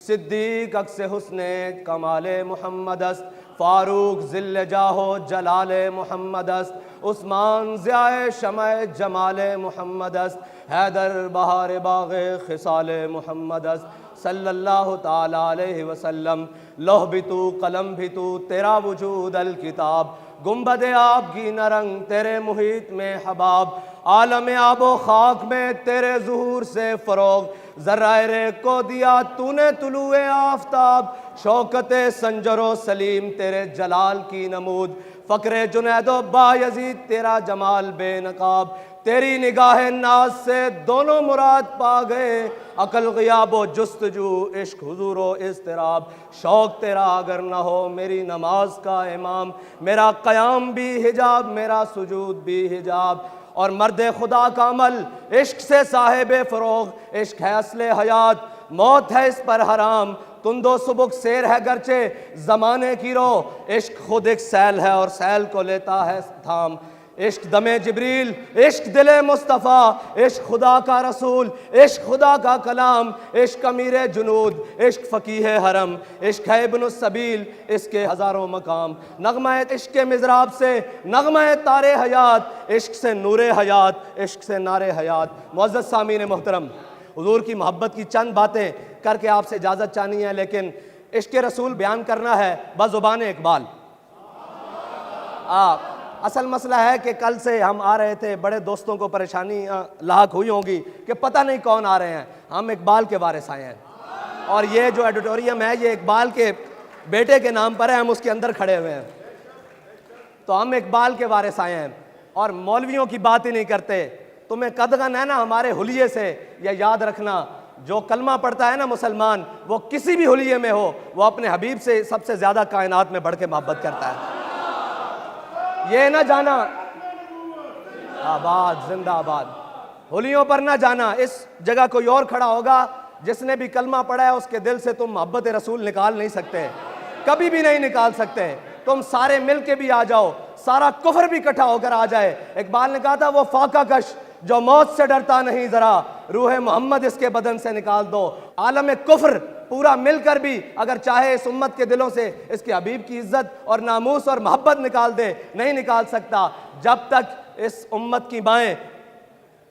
صدیق عکس حسن کمال محمد است، فاروق ذل جاہ و جلال محمد است، عثمان ضیاء شمع جمال محمد است، حیدر بہار باغ خصال محمد است، صلی اللہ تعالی علیہ وسلم۔ لوح بھی تو قلم بھی تو تیرا وجود الکتاب، گنبد آب کی نرنگ تیرے محیط میں حباب، عالم آب و خاک میں تیرے ظہور سے فروغ، ذرائع کو دیا تو نے طلوع آفتاب، شوکت سنجر و سلیم تیرے جلال کی نمود، فقر جنید و بایزید تیرا جمال بے نقاب، تیری نگاہ ناز سے دونوں مراد پا گئے، عقل غیاب و جستجو عشق حضور و اضطراب، شوق تیرا اگر نہ ہو میری نماز کا امام، میرا قیام بھی حجاب میرا سجود بھی حجاب، اور مرد خدا کا عمل عشق سے صاحب فروغ، عشق ہے اصل حیات موت ہے اس پر حرام، تند و سبک سیر ہے گرچہ زمانے کی رو، عشق خود ایک سیل ہے اور سیل کو لیتا ہے تھام، عشق دم جبریل عشق دل مصطفیٰ، عشق خدا کا رسول عشق خدا کا کلام، عشق امیر جنود عشق فقیہ حرم، عشق ہے ابن السبیل اس کے ہزاروں مقام، نغمہ عشق کے مضراب سے نغمہ تار حیات، عشق سے نور حیات عشق سے نار حیات۔ معزز سامعین محترم، حضور کی محبت کی چند باتیں کر کے آپ سے اجازت چاہنی ہے، لیکن عشق رسول بیان کرنا ہے بزبان اقبال۔ اصل مسئلہ ہے کہ کل سے ہم آ رہے تھے، بڑے دوستوں کو پریشانی لاحق ہوئی ہوں گی کہ پتہ نہیں کون آ رہے ہیں، ہم اقبال کے وارث آئے ہیں، اور یہ جو ایڈیٹوریم ہے یہ اقبال کے بیٹے کے نام پر ہے، ہم اس کے اندر کھڑے ہوئے ہیں، تو ہم اقبال کے وارث آئے ہیں اور مولویوں کی بات ہی نہیں کرتے۔ تمہیں قدغن ہے نا ہمارے حلیے سے، یہ یاد رکھنا جو کلمہ پڑھتا ہے نا مسلمان، وہ کسی بھی حلیے میں ہو وہ اپنے حبیب سے سب سے زیادہ کائنات میں بڑھ کے محبت کرتا ہے۔ یہ نہ جانا، آباد زندہ آباد، حلیوں پر نہ جانا، اس جگہ کوئی اور کھڑا ہوگا جس نے بھی کلمہ پڑھا ہے، اس کے دل سے تم محبت رسول نکال نہیں سکتے، کبھی بھی نہیں نکال سکتے۔ تم سارے مل کے بھی آ جاؤ، سارا کفر بھی اکٹھا ہو کر آ جائے۔ اقبال نے کہا تھا وہ فاقہ کش جو موت سے ڈرتا نہیں ذرا، روح محمد اس کے بدن سے نکال دو۔ عالم کفر پورا مل کر بھی اگر چاہے اس امت کے دلوں سے اس کے حبیب کی عزت اور ناموس اور محبت نکال دے، نہیں نکال سکتا، جب تک اس امت کی مائیں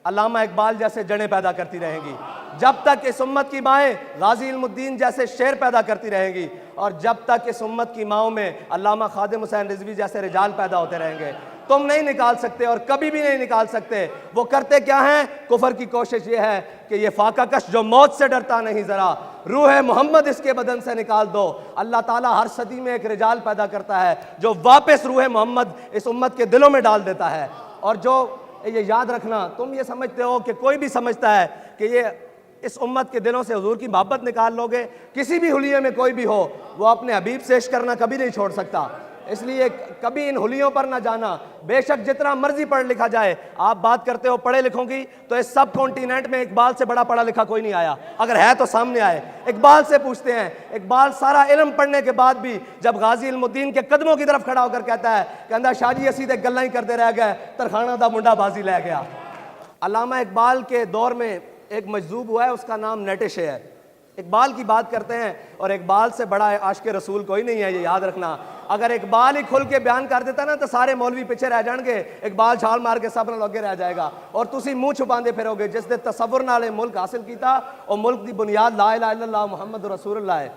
علامہ اقبال جیسے جڑیں پیدا کرتی رہیں گی، جب تک اس امت کی مائیں غازی علم الدین جیسے شعر پیدا کرتی رہیں گی، اور جب تک اس امت کی ماؤں میں علامہ خادم حسین رضوی جیسے رجال پیدا ہوتے رہیں گے، تم نہیں نکال سکتے اور کبھی بھی نہیں نکال سکتے۔ وہ کرتے کیا ہیں؟ کفر کی کوشش یہ ہے کہ یہ فاقہ کش جو موت سے ڈرتا نہیں ذرا، روح محمد اس کے بدن سے نکال دو۔ اللہ تعالیٰ ہر صدی میں ایک رجال پیدا کرتا ہے جو واپس روح محمد اس امت کے دلوں میں ڈال دیتا ہے۔ اور جو یہ یاد رکھنا، تم یہ سمجھتے ہو کہ کوئی بھی سمجھتا ہے کہ یہ اس امت کے دلوں سے حضور کی محبت نکال لو گے، کسی بھی حلیے میں کوئی بھی ہو وہ اپنے حبیب سے عشق کرنا کبھی نہیں چھوڑ سکتا۔ اس لیے کبھی ان حلیوں پر نہ جانا، بے شک جتنا مرضی پڑھ لکھا جائے۔ آپ بات کرتے ہو پڑھے لکھوں کی، تو اس سب کانٹیننٹ میں اقبال سے بڑا پڑھا لکھا کوئی نہیں آیا، اگر ہے تو سامنے آئے۔ اقبال سے پوچھتے ہیں، اقبال سارا علم پڑھنے کے بعد بھی جب غازی علم الدین کے قدموں کی طرف کھڑا ہو کر کہتا ہے کہ شاہ جی اسی تے گلاں ہی کرتے رہ گئے، ترخانہ دا منڈا بازی لے گیا۔ علامہ اقبال کے دور میں ایک مجذوب ہوا ہے، اس کا نام نیٹشے ہے۔ اقبال کی بات کرتے ہیں اور اقبال سے بڑا عاشق رسول کوئی نہیں ہے، یہ یاد رکھنا۔ اگر اقبال ہی کھل کے بیان کر دیتا نا تو سارے مولوی پیچھے رہ جان گے، اقبال چھال مار کے سب نال اگے رہ جائے گا، اور تسی منہ چھپاندے پھرو گے۔ جس نے تصور نال ملک حاصل کیتا اور ملک دی بنیاد لا الہ الا اللہ محمد رسول اللہ ہے۔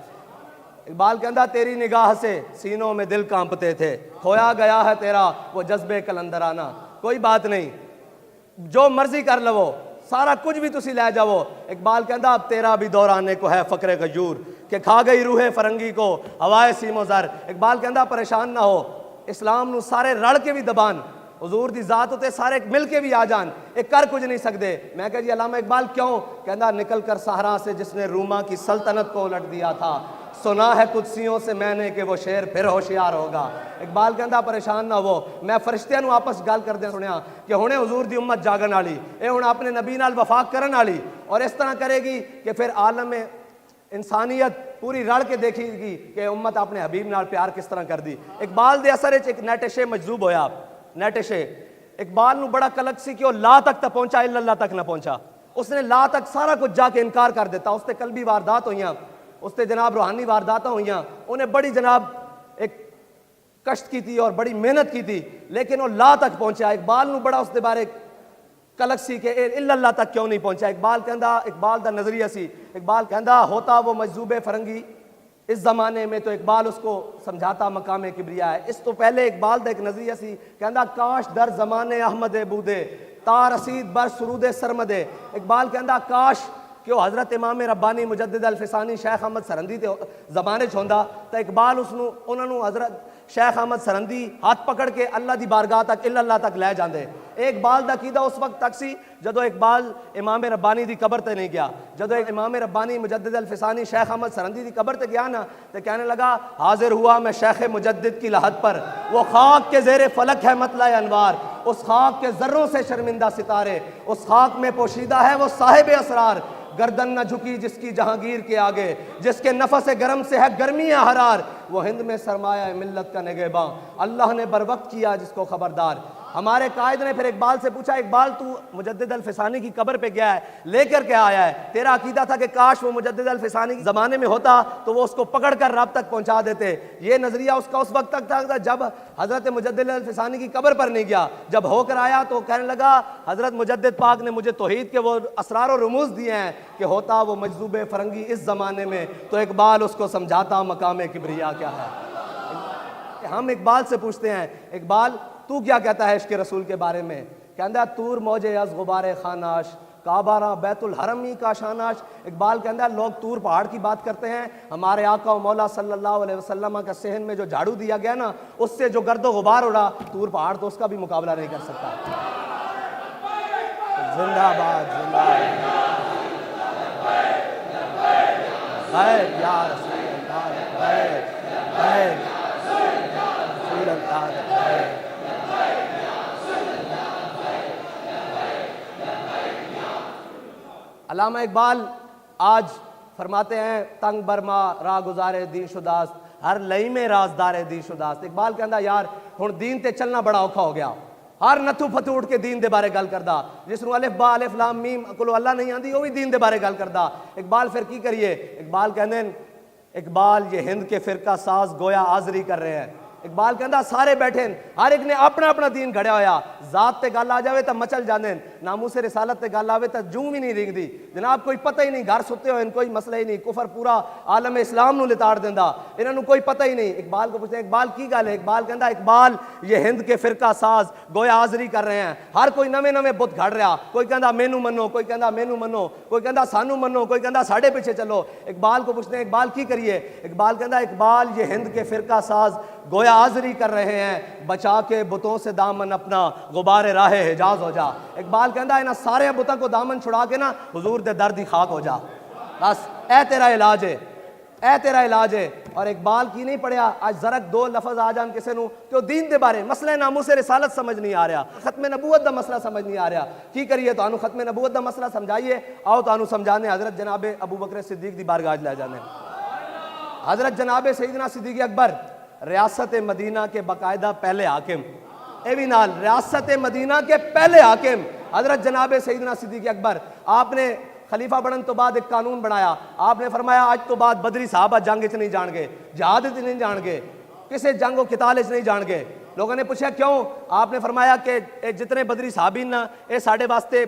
اقبال کہندا تیری نگاہ سے سینوں میں دل کانپتے تھے، کھویا گیا ہے تیرا وہ جذبے کلندرانہ۔ کوئی بات نہیں، جو مرضی کر لو، سارا کچھ بھی تسی لے جاؤ۔ اقبال کہندا اب تیرا بھی دور آنے کو ہے فقر غیور، کہ کھا گئی روح فرنگی کو ہوائے سیم و زر۔ اقبال کہندا پریشان نہ ہو، اسلام نو سارے رڑ کے بھی دبان، حضور دی ذات ہوتے سارے مل کے بھی آ جان، ایک کر کچھ نہیں سکتے۔ میں کہا جی علامہ اقبال کیوں؟ کہندا نکل کر صحرا سے جس نے روما کی سلطنت کو الٹ دیا تھا، سنا ہے قدسیوں سے میں نے کہ وہ شیر پھر ہوشیار ہوگا۔ اقبال کہندا پریشان نہ ہو، میں فرشتیاں نو آپس گل کردے سنیا کہ ہنے حضور دی امت جاگن والی، اے ہن اپنے نبی نال وفاق کرن والی، اور اس طرح کرے گی کہ پھر عالم انسانیت پوری رڑ کے دیکھے گی کہ امت اپنے حبیب نال پیار کس طرح کر دی۔ اقبال دے اثر وچ ایک نیٹشے مجذوب ہویا۔ نیٹشے اقبال نو بڑا کلک سی کہ وہ لا تک تا پہنچا، الا اللہ تک نہ پہنچا۔ اس نے لا تک سارا کچھ جا کے انکار کر دیتا، اس تے قلبی واردات ہوئیاں۔ اس تے جناب روحانی وارداتاں ہوئیاں، انہیں بڑی جناب ایک کشت کی تھی اور بڑی محنت کی تھی، لیکن وہ لا تک پہنچا۔ اقبال نو بڑا اس دے بارے کلک سی کہ الا اللہ تک کیوں نہیں پہنچا۔ اقبال کہندا، اقبال دا نظریہ سی، اقبال کہندا ہوتا وہ مجذوب فرنگی اس زمانے میں تو اقبال اس کو سمجھاتا مقام کبریا ہے۔ اس تو پہلے اقبال دا ایک نظریہ سی، کہندا کاش در زمانے احمد بودے تا رسید بر سرود سرمدے۔ اقبال کہندا کاش کہ وہ حضرت امام ربانی مجدد الفسانی شیخ احمد سرندی دے زمانے چھوندا تو اقبال اس نو انہاں نو حضرت شیخ احمد سرندی ہاتھ پکڑ کے اللہ دی بارگاہ تک الا اللہ تک لے جاندے۔ اقبال دا عقیدہ اس وقت تک سی جدو اقبال امام ربانی دی قبر تے نہیں گیا۔ جدو امام ربانی مجدد الفسانی شیخ احمد سرندی دی قبر تے گیا نا تو کہنے لگا حاضر ہوا میں شیخ مجدد کی لحد پر، وہ خاک کے زیر فلک ہے مطلع انوار، اس خاک کے ذروں سے شرمندہ ستارے، اس خاک میں پوشیدہ ہے وہ صاحب اسرار، گردن نہ جھکی جس کی جہانگیر کے آگے، جس کے نفس گرم سے ہے گرمی حرار، وہ ہند میں سرمایہ ملت کا نگہباں، اللہ نے بر وقت کیا جس کو خبردار۔ ہمارے قائد نے پھر اقبال سے پوچھا اقبال تو مجدد الفسانی کی قبر پہ گیا ہے لے کر کے آیا ہے، تیرا عقیدہ تھا کہ کاش وہ مجدد الفسانی کے زمانے میں ہوتا تو وہ اس کو پکڑ کر رب تک پہنچا دیتے۔ یہ نظریہ اس کا اس وقت تک تھا جب حضرت مجدد الفسانی کی قبر پر نہیں گیا، جب ہو کر آیا تو کہنے لگا حضرت مجدد پاک نے مجھے توحید کے وہ اسرار و رموز دیے ہیں کہ ہوتا وہ مجذوب فرنگی اس زمانے میں تو اقبال اس کو سمجھاتا مقام کبریا کیا ہے۔ ہم اقبال سے پوچھتے ہیں اقبال تو کیا کہتا ہے عشق رسول کے بارے میں؟ کہندا تور موجے از غبار خاناش کعبہ را بیت الحرمی کا شاناش۔ اقبال کہندا لوگ تور پہاڑ کی بات کرتے ہیں، ہمارے آقا و مولا صلی اللہ علیہ وسلم کا صحن میں جو جھاڑو دیا گیا نا اس سے جو گرد و غبار اڑا، تور پہاڑ تو اس کا بھی مقابلہ نہیں کر سکتا۔ زندہ باد زندہ باد یا رسول اللہ رسول اللہ۔ علامہ اقبال آج فرماتے ہیں تنگ برما راہ گزارے دین شداست ہر لئی میں رازدار دین شداست۔ اقبال کہندا یار ہن دین تے چلنا بڑا اوکھا ہو گیا، ہر نتھو فتو اٹھ کے دین دے بارے گل کردا، جس نو الف با الف لام میم کولو اللہ نہیں آندی وہ بھی دین دے بارے گل کردا۔ اقبال پھر کی کریے؟ اقبال کہندے اقبال یہ ہند کے فرقہ ساز گویا حاضری کر رہے ہیں۔ اقبال کہندا سارے بیٹھے ہر ایک نے اپنا اپنا دین گھڑیا ہویا، ذات تے گل آ جاوے تو مچل جاندے، ناموس رسالت تے گل آوے تو جوں بھی نہیں رنگدی جناب، کوئی پتہ ہی نہیں، گھر ستے ہوئے کوئی مسئلہ ہی نہیں، کفر پورا عالم اسلام نو لتاڑ دیندا، انہاں نو کوئی پتہ ہی نہیں۔ اقبال کو پوچھتے ہیں اقبال کی گل ہے؟ اقبال کہندا اقبال یہ ہند کے فرقہ ساز گویا حاضری کر رہے ہیں، ہر کوئی نویں نویں بت گھڑ رہا، کوئی کہندا مینوں منو، کوئی کہندا مینوں منو، کوئی کہندا سانو منو، کوئی کہندا ساڈے پیچھے چلو۔ اقبال کو پوچھتے ہیں اقبال کی کریے؟ اقبال کہندا اقبال یہ ہند کے فرقہ ساز گویا حاضری کر رہے ہیں، بچا کے بتوں سے دامن اپنا غبار راہ حجاز ہو جا۔ اقبال کہندا انہاں سارے بتوں کو دامن چھڑا کے نا حضور دے در دی خاک ہو جا، بس اے تیرا علاج ہے، اے تیرا علاج ہے۔ اور اقبال کی نہیں پڑھیا آج زرک دو لفظ آ جان کسے نو کہ دین دے بارے مسئلہ ناموس رسالت سمجھ نہیں آ رہا، ختم نبوت دا مسئلہ سمجھ نہیں آ رہا، کی کریے؟ تو انہوں ختم نبوت دا مسئلہ سمجھائیے، آؤ تو انہوں سمجھانے حضرت جناب ابو بکر صدیق دی بارگاہ لے جانے۔ حضرت جناب سیدنا صدیق اکبر ریاست مدینہ کے باقاعدہ پہلے حاکم، اے بھی نال ریاست مدینہ کے پہلے حاکم حضرت جناب سیدنا صدیق اکبر، آپ نے خلیفہ بنن تو بعد ایک قانون بنایا، آپ نے فرمایا آج تو بعد بدری صحابہ جنگ وچ نہیں جان گے، جہاد وچ نہیں جان گے، کسے جنگ و قتال وچ نہیں جان گے۔ لوگوں نے پوچھا کیوں؟ آپ نے فرمایا کہ جتنے بدری صحابین نا اے ساڈے واسطے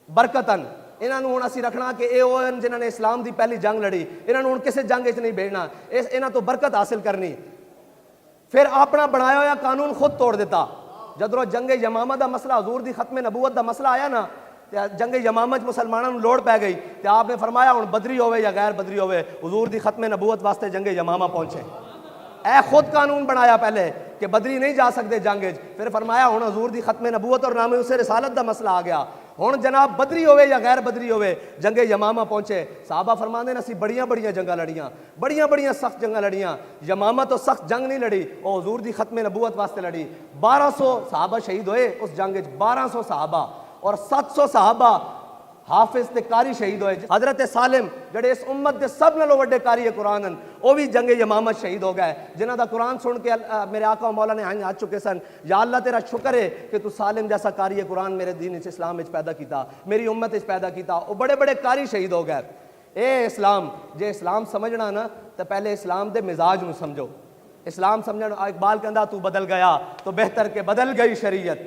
برکتن، انہاں نوں ہن اسی رکھنا کہ اے او جنہاں نے اسلام دی پہلی جنگ لڑی، انہاں نوں ہن کسے جنگ وچ نہیں بھیجنا، انہاں تو برکت حاصل کرنی۔ پھر اپنا بنایا ہوا قانون خود توڑ دیتا۔ جدرو جنگ یمامہ دا مسئلہ حضور دی ختم نبوت دا مسئلہ آیا نا، جنگ یمامہ مسلمانوں نے لوڑ پہ گئی تو آپ نے فرمایا ہن بدری ہوئے یا غیر بدری ہوئے حضور دی ختم نبوت واسطے جنگ یمامہ پہنچے۔ اے خود قانون بنایا پہلے کہ بدری نہیں جا سکتے جنگ، پھر فرمایا ہن حضور دی ختم نبوت اور نام اس رسالت دا مسئلہ آ گیا، ہن جناب بدری ہوئے یا غیر بدری ہوئے جنگ یمامہ پہنچے۔ صحابہ فرماندے ہیں اسی بڑیاں بڑیاں جنگاں لڑیاں، بڑیاں بڑیاں سخت جنگاں لڑیاں، یمامہ تو سخت جنگ نہیں لڑی، وہ حضور دی ختم نبوت واسطے لڑی۔ 1200 صحابہ شہید ہوئے اس جنگ وچ، 1200 صحابہ اور 700 صحابہ حافظ تے قاری شہید ہوئے۔ حضرت سالم جڑے اس امت دے سب نالوں وڈے قاری قرآن ہیں وہ بھی جنگ یمامہ شہید ہو گئے، جنہاں دا قرآن سن کے میرے آقا و مولا نے ہاتھ چکے سن، یا اللہ تیرا شکر ہے کہ تو سالم جیسا قاری قرآن میرے دین اسلام وچ پیدا کیتا، میری امت وچ پیدا کیتا۔ وہ بڑے بڑے قاری شہید ہو گئے۔ اے اسلام جے اسلام سمجھنا نا تو پہلے اسلام دے مزاج نو سمجھو. اسلام سمجھنا. اقبال کہندا تو بدل گیا تو بہتر کہ بدل گئی شریعت.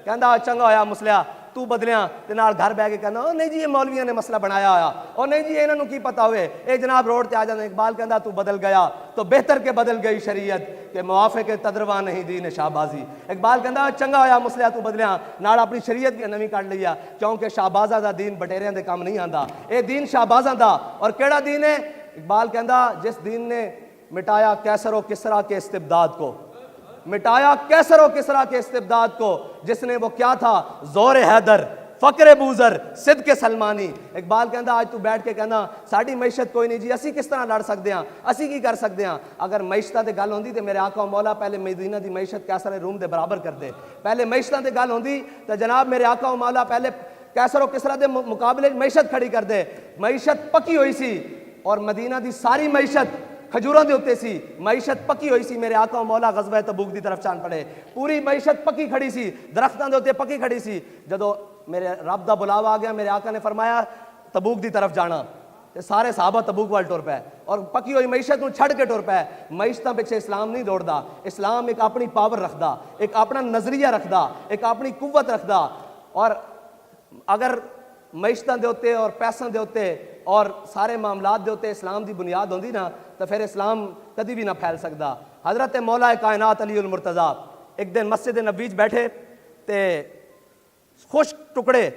کہندا چنگا ہویا مسلیا تو بدلیاں تے نال گھر بہ کے کہندا او نہیں جی یہ مولویاں نے مسئلہ بنایا ہویا, او نہیں جی انہاں نو کی پتہ ہوئے, اے جناب روڈ تے آ جاندے. اقبال کہندا تو بدل گیا تو بہتر کہ بدل گئی شریعت کہ موافق تدروا نہیں دین شہبازی. اقبال کہندا چنگا ہویا مسلیا تو بدلیاں نال اپنی شریعت بھی نویں کڈ لیا, کیونکہ شہبازاں دا دین بٹیریاں دے کام نہیں آندا, اے دین شہبازاں دا. اور کیڑا دین ہے؟ اقبال کہندا جس دین نے مٹایا کیسر و کسریٰ کے استبداد کو, مٹایا کیسر و کسریٰ کے استبداد کو, جس نے وہ کیا تھا زور حیدر, فقر بوزر, صدق سلمانی. اقبال کہندا آج تو بیٹھ کے کہنا ساڈی معیشت کوئی نہیں جی, اسی کس طرح لڑ سکتے ہیں, اسی کی کر سکتے ہیں. اگر معیشتاں تے گل ہوندی تے میرے آقا و مولا پہلے مدینہ دی معیشت کیسر روم دے برابر کر دے. پہلے معیشتاں تے گل ہوندی تے جناب میرے آقا و مولا پہلے کیسر و کسریٰ دے مقابلے معیشت کھڑی کر دے. معیشت پکی ہوئی سی اور مدینہ دی ساری معیشت کھجوراں دے اوتے سی, معیشت پکی ہوئی سی. میرے آقا و مولا غزوہ تبوک دی طرف چان پڑے, پوری معیشت پکی کھڑی سی, درختاں دے اوتے پکی کھڑی سی. جدو میرے رب دا بلاوا آ گیا, میرے آقا نے فرمایا تبوک دی طرف جانا, تے سارے صحابہ تبوک وال ٹر پے اور پکی ہوئی معیشت نو چھڑ کے ٹر پے. معیشتاں پیچھے اسلام نہیں دوڑدا, اسلام ایک اپنی پاور رکھدا, ایک اپنا نظریہ رکھدا, ایک اپنی قوت رکھدا. اور اگر معیشتاں دے اوتے اور پیساں دے اوتے اور سارے معاملات دے اوتے اسلام دی بنیاد ہوندی نا تو پھر اسلام کدی بھی نہ پھیل سکدا. حضرت مولا کائنات علی المرتضیٰ ایک دن مسجد نبوی وچ بیٹھے تے خشک ٹکڑے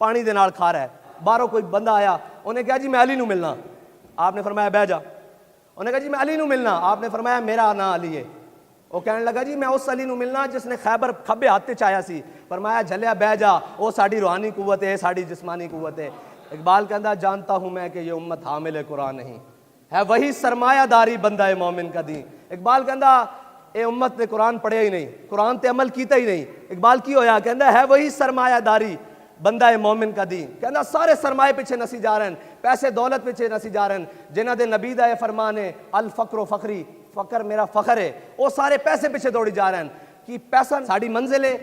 پانی دے نال کھا رہا ہے. باہروں کوئی بندہ آیا, انہیں کہا جی میں علی نو ملنا. آپ نے فرمایا بہ جا. انہیں کہا جی میں علی نو ملنا. آپ نے فرمایا میرا نام علی ہے. وہ کہنے لگا جی میں اس علی نو ملنا جس نے خیبر کھبے ہاتھ تے چایا سی. فرمایا جھلیا بہ جا, وہ ساڈی روحانی قوت ہے, ساڈی جسمانی قوت ہے. اقبال کہندا جانتا ہوں میں کہ یہ امت حامل قرآن نہیں ہے, وہی سرمایہ داری بندہ مومن کا دین. اقبال کہندا اے امت نے قرآن پڑھیا ہی نہیں, قرآن تے عمل کیتا ہی نہیں. اقبال کی ہویا؟ کہندا ہے وہی سرمایہ داری بندہ مومن کا دین. کہندا سارے سرمایے پیچھے نسی جا رہے ہیں, پیسے دولت پیچھے نسی جا رہے ہیں, جنہاں دے نبی دا فرمان ہے الفقر و فخری, فقر میرا فخر ہے, وہ سارے پیسے پیچھے دوڑی جا رہے ہیں. کہ پیسہ ساڑی منزل ہے؟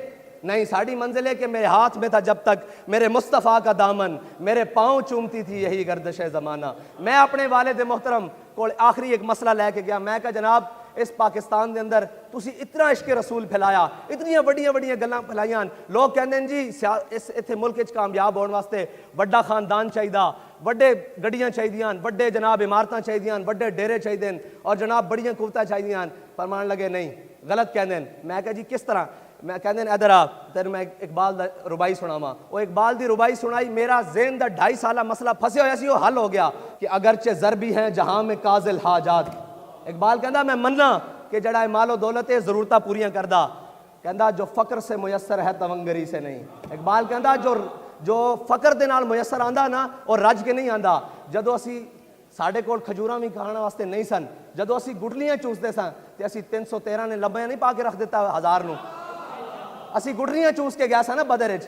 نہیں, ساڑی منزل ہے کہ میرے ہاتھ میں تھا جب تک میرے مصطفیٰ کا دامن, میرے پاؤں چومتی تھی یہی گردش زمانہ. میں اپنے والد محترم کو آخری ایک مسئلہ لے کے گیا. میں کہا جناب اس پاکستان دے اندر تسی اتنا عشق رسول پھیلایا, اتنیاں وڈیاں وڈیاں گلاں پھیلائیاں, لوگ کہندے ہیں جی اس اتھے ملک وچ کامیاب ہون واسطے وڈا خاندان چاہیدا, وڈے گڈیاں چاہیدیاں, وڈے جناب عمارتاں چاہیدیاں, وڈے ڈیرے چاہیدے اور جناب بڑیاں قوتاں چاہیدیاں. فرمان لگے نہیں, غلط کہندے ہیں. میں کہا جی کس طرح؟ میں کہندے ہیں ادھر آ تیرے میں اقبال دا ربائی سناواں. وہ اقبال دی ربائی سنائی, میرا ذہن دا 2.5 سالہ مسئلہ پھنسے ہویا سی, وہ حل ہو گیا کہ اگرچہ ضربی ہیں جہاں میں کاذل حاجات. اقبال کہندا میں مننا کہ جڑا مال و دولت ہے ضرورتاں پوریاں کردا. کہندا جو فقر سے میسر ہے تونگری سے نہیں. اقبال کہندا جو فقر دے نال میسر آندا نا اور رج کے نہیں آندا. جدو اسی ساڈے کول کھجوراں بھی کھانا واسطے نہیں سن, جدو اسی گٹلیاں چوسدے سن تے اسی 313 نے لبیاں نہیں پا کے رکھ دیتا 1000 نو, اسی گٹریاں چوس کے گیا سا نا بدر وچ.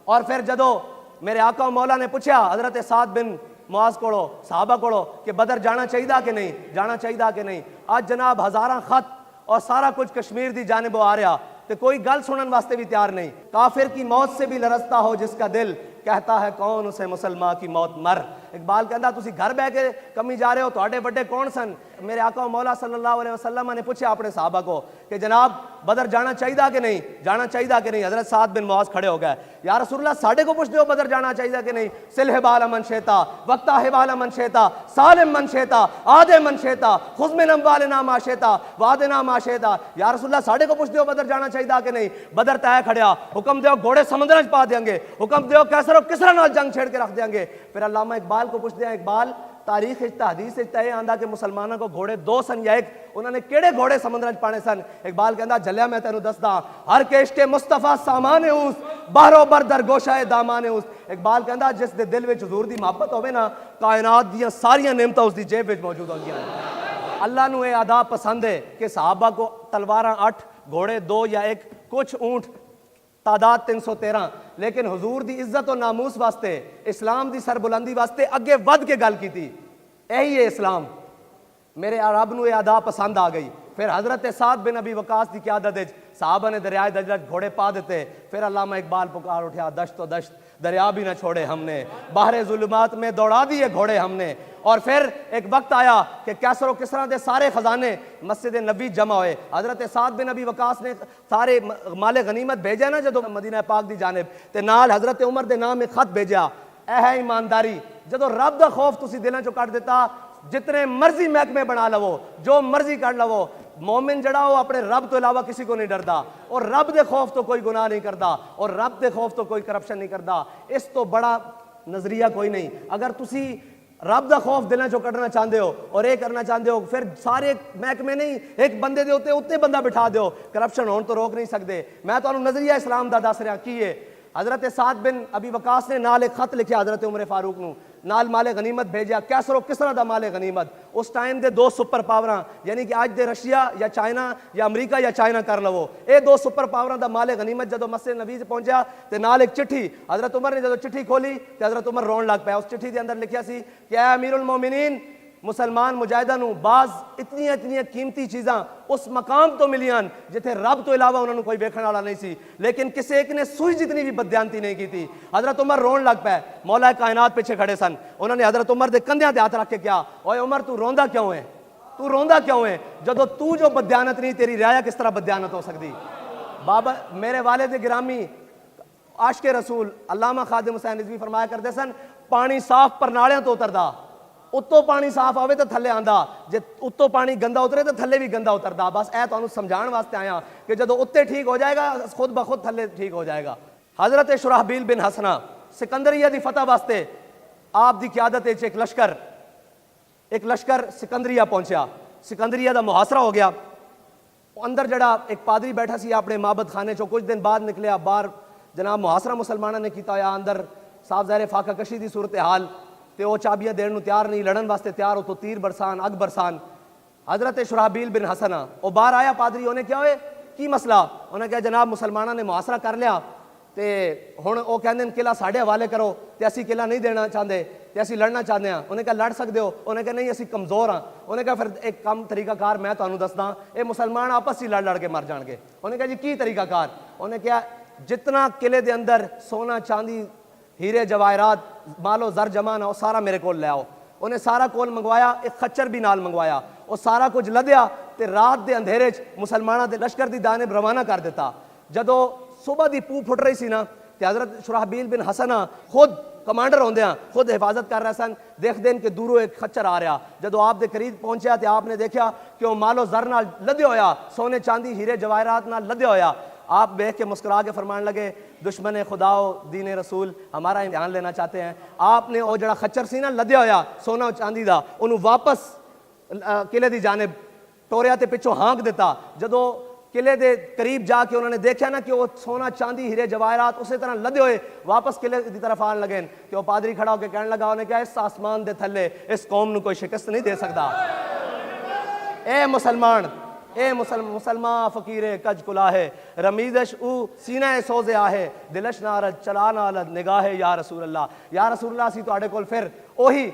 اور پھر جدو میرے آقا و مولا نے پوچھا حضرت سعد بن معاذ کولو, صحابہ کولو کہ بدر جانا چاہیدا کہ نہیں, جانا چاہیدا کہ نہیں. آج جناب ہزاراں خط اور سارا کچھ کشمیر دی جانب آ رہا تے کوئی گل سنن واسطے بھی تیار نہیں. کافر کی موت سے بھی لرزتا ہو جس کا دل, کہتا ہے کون اسے مسلمان کی موت مر. اقبال کہندا تسی گھر بہ کے کمی جا رہے ہو, تواڈے بڑے کون سن؟ میرے آقا و مولا صلی اللہ علیہ وسلم نے پوچھا اپنے صحابہ کو کہ جناب بدر جانا چاہیدا کہ نہیں, جانا چاہیدا کہ نہیں. حضرت سعد بن معاذ کھڑے ہو گئے, یا رسول اللہ ساڈے کو پوچھ دیو بدر جانا چاہیدا کہ نہیں. سل حبال من شیتا وقتا حبال من شیتا سالم من شیتا آدے من شیتا خذ من اموالنا ما شیتا وعدنا ما شیتا. یا رسول اللہ ساڈے کو پوچھ دیو بدر جانا چاہیدا کہ نہیں. بدر تے کھڑیا, حکم دیو گھوڑے سمندر وچ پا دیاں گے, حکم دیو کیسر و کسریٰ نال جنگ چھیڑ کے رکھ دیاں گے. پھر علامہ اقبال کو پوچھ دیا, اقبال تاریخ حدیث تے آندا کہ مسلمانوں کو گھوڑے 2 سن یا 1, انہوں نے کیڑے گھوڑے سمندر وچ پانے سن؟ اقبال کہندا جھلیا میں تینوں دسدا ہر کے عشق مصطفیٰ سامان اس باہرو بر در گوشہ دامان اس. اقبال کہندا جس دے دل وچ حضور دی محبت ہوے نا, کائنات دیاں ساریاں نعمتاں اس دی جیب وچ موجود ہوندیاں. اللہ نو یہ ادا پسند ہے کہ صحابہ کو تلواراں 8, گھوڑے 2 یا 1, کچھ اونٹ, تعداد 313, لیکن حضور دی عزت و ناموس واسطے, اسلام دی سربلندی واسطے اگے ود کے گل کیتی. یہی ہے اسلام. میرے رب نو یہ ادا پسند آ گئی. پھر حضرت سعد بن ابی وقاص دی قیادت وچ صحابہ نے دریائے دجلہ گھوڑے پا دیتے. پھر علامہ اقبال پکار اٹھیا دشت و دشت دریا بھی نہ چھوڑے ہم نے، باہر ظلمات میں دوڑا دیے گھوڑے ہم نے۔ اور پھر ایک وقت آیا کہ کیسر و کسریٰ دے سارے خزانے مسجد نبی جمع ہوئے، حضرت سعد بن ابی وقاص نے سارے مال غنیمت بھیجا نا جدو مدینہ پاک دی جانب، تے نال حضرت عمر دے نام ایک خط بھیجا، اے ہے ایمانداری، جدو رب دا خوف تسی دلاں چوں کٹ دیتا، جتنے مرضی محکمے بنا لو، جو مرضی کر لو، مومن جڑا وہ اپنے رب تو علاوہ کسی کو نہیں ڈردا، اور رب دے خوف تو کوئی گناہ نہیں کردا، اور رب دے خوف تو کوئی کرپشن نہیں کردا۔ اس تو بڑا نظریہ کوئی نہیں۔ اگر تسی رب دا خوف دلاں چوں کڈنا چاہندے ہو اور یہ کرنا چاہندے ہو، پھر سارے محکمے نہیں، ایک بندے دے اتنے بندہ بٹھا دیو، کرپشن ہون تو روک نہیں سکتے۔ میں تانوں نظریہ اسلام دا دس رہا کی ہے۔ حضرت سعد بن ابی وقاص نے نال ایک خط لکھیا حضرت عمر فاروق نو، نال مال غنیمت بھیجیا، کیسر و کسریٰ دا مال غنیمت۔ اس ٹائم دے دو سپر پاوراں، یعنی کہ آج دے رشیا یا چائنا یا امریکہ یا چائنا کر لو، اے دو سپر پاوراں دا مال غنیمت جدو مسجد نبی سے پہنچیا تے نال ایک چٹھی، حضرت عمر نے جدو چٹھی کھولی تے حضرت عمر رون لگ پیا۔ اس چٹھی دے اندر لکھیا سی کہ اے امیر المومنین، مسلمان مجاہداں نوں بعض اتنی قیمتی چیزاں اس مقام تو ملیاں جتھے رب تو علاوہ انہوں نے کوئی ویکھن والا نہیں سی، لیکن کسی ایک نے سوئی جتنی بھی بددیانتی نہیں کی تھی۔ حضرت عمر رون لگ پے، مولا کائنات پیچھے کھڑے سن، انہوں نے حضرت عمر دے کندھیاں تے ہاتھ رکھ کے کیا، اوے عمر تو روندا کیوں ہے؟ تو روندا کیوں ہے جدو تو جو بددیانت نہیں، تیری رعایا کس طرح بددیانت ہو سکتی؟ بابا میرے والد گرامی عاشق رسول علامہ خادم حسین رضوی فرمایا کرتے سن، پانی صاف پرنالیاں تو اتردا، اتوں پانی صاف آوے تو تھلے آندا، جے اتوں پانی گندا اترے تو تھلے بھی گندا اتردا۔ بس اے تانوں سمجھان واسطے آیا کہ جدو اتے ٹھیک ہو جائے گا خود بخود تھلے ٹھیک ہو جائے گا۔ حضرت شرحبیل بن حسنہ سکندریہ دی فتح واسطے آپ دی قیادت ایک لشکر سکندریہ پہنچیا، سکندریہ دا محاصرہ ہو گیا۔ اندر جڑا ایک پادری بیٹھا سی اپنے معبد خانے چوں، کچھ دن بعد نکلیا باہر، جناب محاصرہ مسلمانوں نے کیتا ہویا، اندر صاف ظاہر فاقہ کشی دی صورتحال، تے وہ چابیاں دین نو تیار نہیں، لڑن واسطے تیار ہو تو تیر برسان، اگ برسان۔ حضرت شرحبیل بن حسنہ وہ باہر آیا، پادری انہیں کیا ہوئے کی مسئلہ؟ انہیں کہا جناب مسلمانوں نے محاصرہ کر لیا تے ہن وہ کہندے قلعہ ساڈے حوالے کرو، تے اسی قلعہ نہیں دینا چاہندے تے اسی لڑنا چاہندے ہاں۔ انہیں کہا لڑ سکدے ہو؟ انہیں کہا نہیں اسی کمزور ہاں۔ انہیں کہا پھر ایک کم طریقہ کار میں تانوں دسدا، اے مسلمان آپس ہی لڑ کے مر جان گے۔ انہیں کہا جی کی طریقہ کار؟ انہیں کہا جتنا قلعے دے اندر سونا چاندی ہیرے جواہرات مال و زر جمع نہ، وہ سارا میرے کول لے آؤ۔ انہیں سارا کول منگوایا، ایک خچر بھی نال منگوایا، وہ سارا کچھ لدیا تے رات دے اندھیرے مسلمانوں دے لشکر دی جانب روانہ کر دیتا۔ جدو صبح دی پو پھٹ رہی سی نا تے حضرت شرحبیل بن حسنہ خود کمانڈر ہوندیاں خود حفاظت کر رہے سن، دیکھ دین کہ دوروں ایک خچر آ رہا۔ جدو آپ دے قریب پہنچیا تے آپ نے دیکھا کہ وہ مال و زر نال لدیا ہویا، سونے چاندی ہیرے جواہرات نال لدیا ہویا۔ آپ دیکھ کے مسکرا کے فرمان لگے دشمن خدا و دین رسول ہمارا امتحان لینا چاہتے ہیں۔ آپ نے وہ جڑا خچر سی نا لدیا ہویا سونا و چاندی دا، انہوں واپس قلعے دی جانب ٹوریا تے پچھوں ہانک دیتا۔ جدو قلعے دے قریب جا کے انہوں نے دیکھا نا کہ وہ سونا چاندی ہیرے جواہرات اسی طرح لدے ہوئے واپس قلعے دی طرف آن لگے کہ وہ پادری کھڑا ہو کے کہنے لگا، انہیں کہا اس آسمان دے تھلے اس قوم نو کوئی شکست نہیں دے سکتا۔ اے مسلمان، اے مسلمان فقیر کج کلاہے، رمیدش او سینہ سوزے آہے، دلش نارد چلا نالد نگاہ یا رسول اللہ۔ یا رسول اللہ سی تو آڑے کول پھر اوہی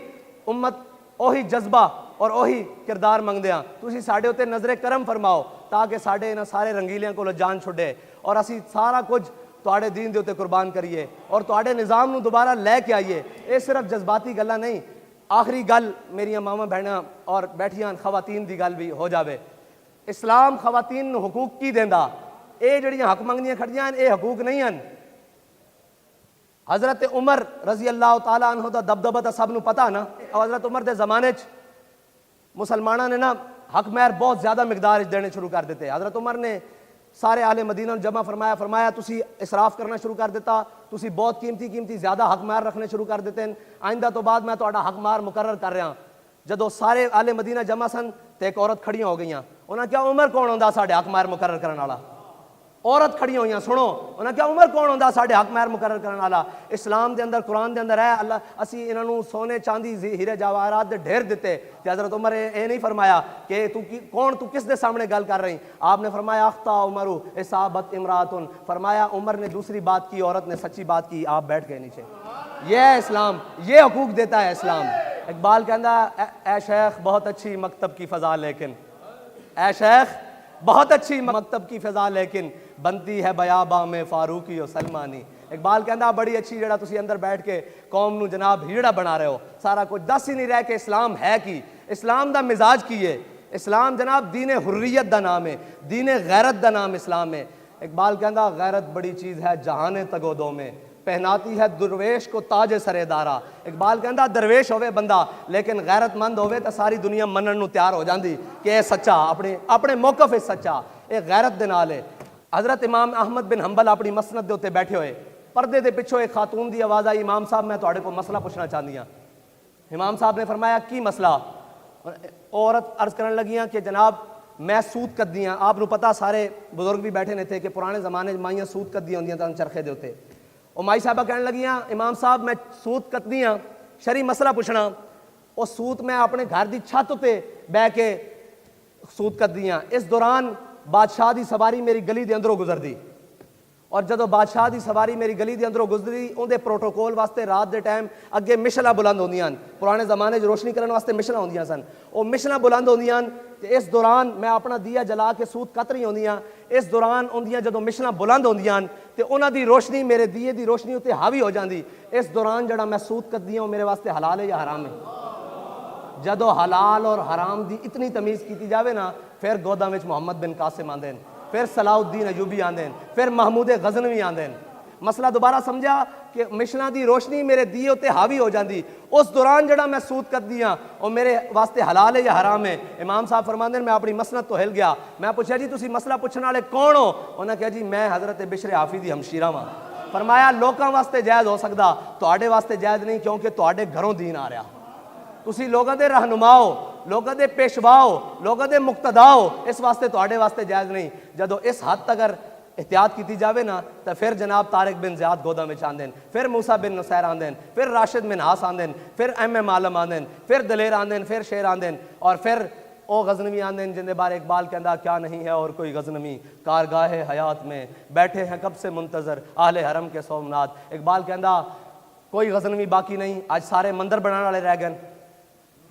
امت اوہی جذبہ اور اوہی کردار منگدے ہاں، تسی ساڑے ہوتے نظر کرم فرماؤ تاکہ ساڑے انہاں سارے رنگیلیاں کو جان چھڑے اور اسی سارا کچھ تواڈے دین دے ہوتے قربان کریے اور تواڈے نظام نو دوبارہ لے کے آئیے۔ اے صرف جذباتی گلاں نہیں، آخری گل میری ماما بہناں اور بیٹھیاں خواتین دی گل بھی ہو جاوے۔ اسلام خواتین نو حقوق کی دیندا؟ اے جڑیاں حق منگنیاں کھڑیاں اے حقوق نہیں ہیں۔ حضرت عمر رضی اللہ تعالیٰ عنہ دا دبدبہ تا سب نو پتہ نا، حضرت عمر دے زمانے چ مسلمانوں نے نا حق مہر بہت زیادہ مقدار دینے شروع کر دیتے۔ حضرت عمر نے سارے اہل مدینہ جمع فرمایا تسی اسراف کرنا شروع کر دیتا، تسی بہت قیمتی زیادہ حق مہر رکھنے شروع کر دیتے ہیں، آئندہ تو بعد میں تہاڈا حق مہر مقرر کر رہا ہوں۔ جدو سارے اہل مدینہ جمع سن تے ایک عورت کھڑیاں ہو گئیاں، انہاں کیا عمر کون ہوندا ساڈے حق مہر مقرر کرن والا؟ عورت کھڑی ہوئی ہیں، سنو انہاں کیا عمر کون ہوندا ساڈے حق مہر مقرر کرن والا؟ اسلام دے اندر قرآن دے اندر ہے اللہ اسی انہاں نوں سونے چاندی ہیرے جواہرات دے ڈھیر دیتے تے حضرت عمر اے نہیں فرمایا کہ تو کس دے سامنے گل کر رہی؟ آپ نے فرمایا اخطا عمرو اصابت امراتن، فرمایا عمر نے دوسری بات کی، عورت نے سچی بات کی، آپ بیٹھ گئے نیچے۔ یہ ہے اسلام، یہ حقوق دیتا ہے اسلام۔ اقبال کہندا اے شیخ بہت اچھی مکتب کی فضا لیکن، اے شیخ بہت اچھی مکتب کی فضا لیکن بنتی ہے بیاباں میں فاروقی و سلمانی۔ اقبال کہندا بڑی اچھی جڑا تسی اندر بیٹھ کے قوم نو جناب ہجڑا بنا رہے ہو، سارا کچھ دس ہی نہیں رہے کہ اسلام ہے کی، اسلام دا مزاج کی ہے۔ اسلام جناب دین حریت دا نام ہے، دین غیرت دا نام اسلام ہے۔ اقبال کہندا غیرت بڑی چیز ہے جہاں تگودوں میں، پہناتی ہے درویش کو تاج سرے دارا۔ اقبال کہندا درویش ہوئے بندہ لیکن غیرت مند ہوئے تو ساری دنیا منن نو تیار ہو جاندی کہ اے سچا، اپنے موقف ہے سچا، اے غیرت دے نال ہے۔ حضرت امام احمد بن حنبل اپنی مسند دے اوتے بیٹھے ہوئے، پردے دے پچھوں ایک خاتون دی آواز آئی، امام صاحب میں تواڈے کو مسئلہ پوچھنا چاہندی ہاں۔ امام صاحب نے فرمایا کی مسئلہ؟ عورت عرض کرن لگیاں کہ جناب میں سود کدی ہاں، آپ نو پتہ سارے بزرگ بھی بیٹھے نے تھے کہ پرانے زمانے مائیاں سود کدی ہوندیاں تن چرخے دے اوتے۔ او مائی صاحبہ کہنے لگیاں امام صاحب میں سود کدی ہاں، شرعی مسئلہ پوچھنا۔ او سود میں اپنے گھر دی چھت تے بہ کے سود کدی ہاں، اس دوران بادشاہ دی سواری میری گلی دے اندروں گزر دی، اور جدو بادشاہ دی سواری میری گلی دے اندروں گزری اندے پروٹوکول واسطے رات دے ٹائم اگے مشلاں بلند ہوندیاں، پرانے زمانے روشنی کرنے واسطے مشلاں ہوندیاں سن، او مشلاں بلند ہوندیاں تے اس دوران میں اپنا دیا جلا کے سود کت رہی ہوندیاں، اس دوران ہوندیاں جدو مشلاں بلند ہوندیاں تے انہاں دی روشنی میرے دیے دی روشنی اتے حاوی ہو جاندی، اس دوران جڑا میں سود کدی ہوں میرے واسطے حلال ہے یا حرام ہے؟ جدو حلال اور حرام دی اتنی تمیز کیتی جاوے نا، پھر گوداں وچ محمد بن قاسم آندے، پھر صلاح الدین ایوبی آندے، پھر محمود غزنوی آندے۔ مسئلہ دوبارہ سمجھا کہ مشلاں دی روشنی میرے دیے تے حاوی ہو جاندی، اس دوران جڑا میں سود کردی ہاں اور میرے واسطے حلال ہے یا حرام ہے؟ امام صاحب فرماندے میں اپنی مسند تو ہل گیا، میں پوچھا جی تسی مسئلہ پوچھنے والے کون ہو؟ انہاں کہا جی میں حضرت بشر حافظ دی ہمشیرہ ہاں۔ فرمایا لوکاں واسطے جائز ہو سکدا، تواڈے واسطے جائز نہیں، کیونکہ تواڈے گھروں دین آ رہا، تسی لوگاں دے رہنما ہو، لوگاں دے پیشوا ہو، لوگاں دے مقتدا ہو، اس واسطے تواڈے واسطے جائز نہیں۔ جدو اس حد تک اگر احتیاط کیتی جاوے نا تو پھر جناب طارق بن زیاد گوداں وچ آندے، پھر موسیٰ بن نصیر آندے، پھر راشد منہاس آندے، پھر ایم عالم آندے، پھر دلیر آندے، پھر شیر آندے، اور پھر او غزنوی آندے جن دے بارے اقبال کہندا کیا نہیں ہے اور کوئی غزنوی کارگاہ حیات میں بیٹھے ہیں کب سے منتظر اہل حرم کے سومنات۔ اقبال کہندا کوئی غزنوی باقی نہیں، آج سارے مندر بنانے والے رہ گئے،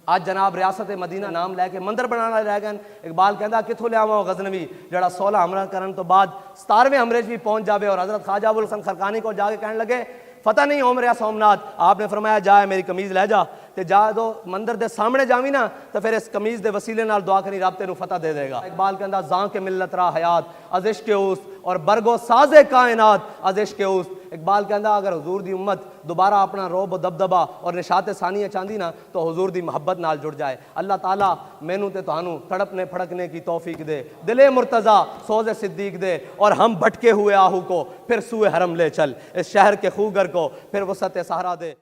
آج جناب ریاست مدینہ نام لے کے مندر بنانے والے رہ گئے۔ اقبال کہندا کتھوں لے آواں غزنوی جڑا 16 حملہ کرن تو بعد 17ویں حملے بھی پہنچ جاوے، اور حضرت خواجہ ابو الحسن خرقانی کو جا کے کہنے لگے فتح نہیں ہو میرا سومنات۔ آپ نے فرمایا جا میری قمیض لے جا، تے جا دو مندر دے سامنے جاوی نا تو پھر اس قمیض دے وسیلے نال دعا کری رب تینو فتح دے دے گا۔ اقبال کہندا زاں کے ملت را حیات از عشق اوس اور برگو ساز کائنات از عشق اوس۔ اقبال کہندا اگر حضور دی امت دوبارہ اپنا روب و دبدبا اور نشاط ثانیہ چاہندی نا تو حضور دی محبت نال جڑ جائے۔ اللہ تعالیٰ مینوں تے تانوں تڑپنے پھڑکنے کی توفیق دے، دل مرتضیٰ سوز صدیق دے، اور ہم بھٹکے ہوئے آہو کو پھر سوئے حرم لے چل، اس شہر کے خوگر کو پھر وسعت صحرا دے۔